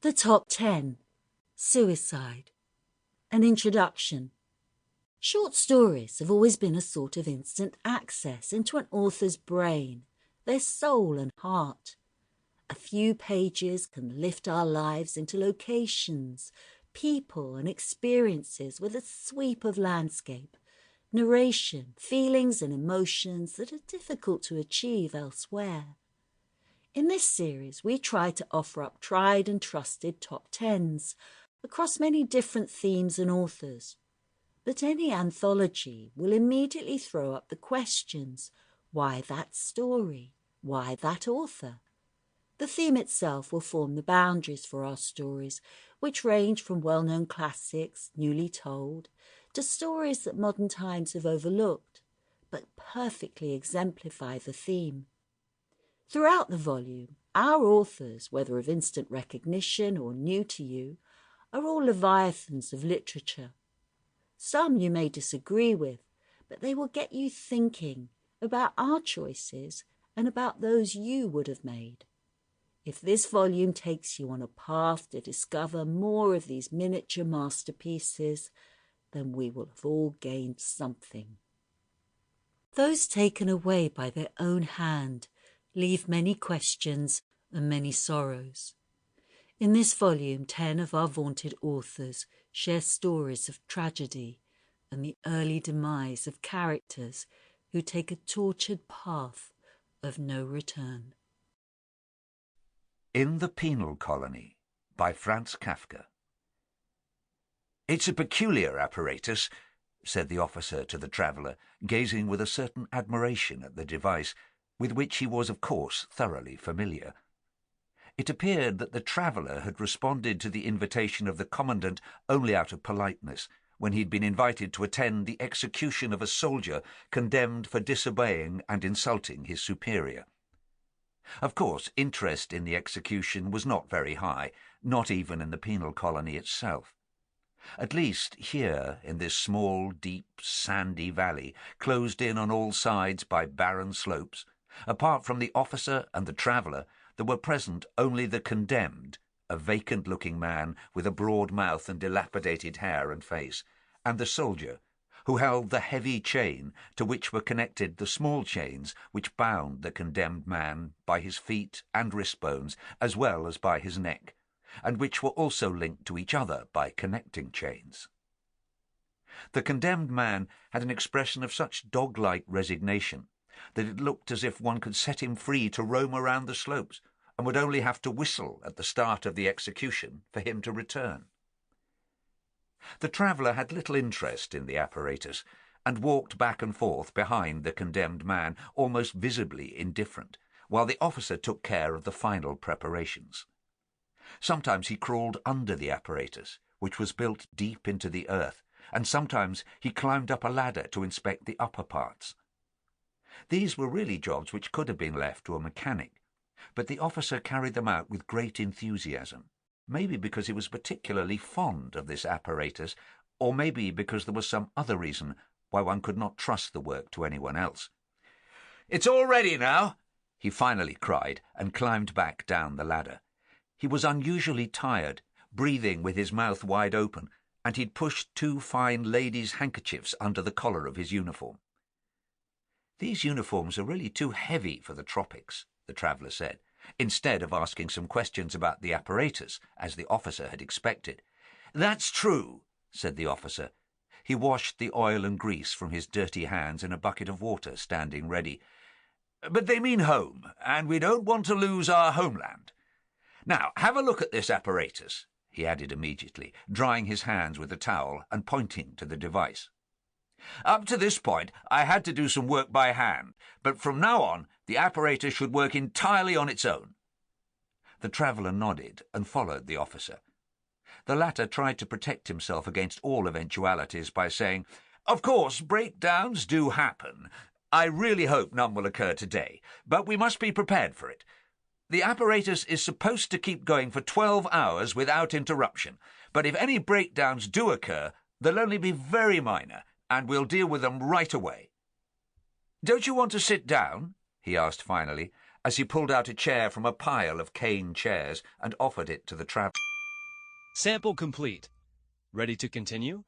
The Top 10. Suicide. An introduction. Short stories have always been a sort of instant access into an author's brain, their soul and heart. A few pages can lift our lives into locations, people and experiences with a sweep of landscape, narration, feelings and emotions that are difficult to achieve elsewhere. In this series, we try to offer up tried and trusted top tens across many different themes and authors. But any anthology will immediately throw up the questions: why that story? Why that author? The theme itself will form the boundaries for our stories, which range from well-known classics, newly told, to stories that modern times have overlooked, but perfectly exemplify the theme. Throughout the volume, our authors, whether of instant recognition or new to you, are all leviathans of literature. Some you may disagree with, but they will get you thinking about our choices and about those you would have made. If this volume takes you on a path to discover more of these miniature masterpieces, then we will have all gained something. Those taken away by their own hand leave many questions and many sorrows. In this volume, 10 of our vaunted authors share stories of tragedy and the early demise of characters who take a tortured path of no return. In the Penal Colony by Franz Kafka. "It's a peculiar apparatus," said the officer to the traveller, gazing with a certain admiration at the device, with which he was, of course, thoroughly familiar. It appeared that the traveller had responded to the invitation of the commandant only out of politeness, when he had been invited to attend the execution of a soldier condemned for disobeying and insulting his superior. Of course, interest in the execution was not very high, not even in the penal colony itself. At least here, in this small, deep, sandy valley, closed in on all sides by barren slopes, apart from the officer and the traveller, there were present only the condemned, a vacant-looking man with a broad mouth and dilapidated hair and face, and the soldier, who held the heavy chain to which were connected the small chains which bound the condemned man by his feet and wrist-bones as well as by his neck, and which were also linked to each other by connecting chains. The condemned man had an expression of such dog-like resignation that it looked as if one could set him free to roam around the slopes, and would only have to whistle at the start of the execution for him to return. The traveller had little interest in the apparatus, and walked back and forth behind the condemned man, almost visibly indifferent, while the officer took care of the final preparations. Sometimes he crawled under the apparatus, which was built deep into the earth, and sometimes he climbed up a ladder to inspect the upper parts. These were really jobs which could have been left to a mechanic, but the officer carried them out with great enthusiasm, maybe because he was particularly fond of this apparatus, or maybe because there was some other reason why one could not trust the work to anyone else. "It's all ready now," he finally cried, and climbed back down the ladder. He was unusually tired, breathing with his mouth wide open, and he'd pushed 2 fine ladies' handkerchiefs under the collar of his uniform. "These uniforms are really too heavy for the tropics," the traveller said, instead of asking some questions about the apparatus, as the officer had expected. "That's true," said the officer. He washed the oil and grease from his dirty hands in a bucket of water standing ready. "But they mean home, and we don't want to lose our homeland. Now, have a look at this apparatus," he added immediately, drying his hands with a towel and pointing to the device. "Up to this point, I had to do some work by hand, but from now on, the apparatus should work entirely on its own." The traveller nodded and followed the officer. The latter tried to protect himself against all eventualities by saying, "Of course, breakdowns do happen. I really hope none will occur today, but we must be prepared for it. The apparatus is supposed to keep going for 12 hours without interruption, but if any breakdowns do occur, they'll only be very minor, and we'll deal with them right away. Don't you want to sit down?" he asked finally, as he pulled out a chair from a pile of cane chairs and offered it to the traveller. Sample complete. Ready to continue?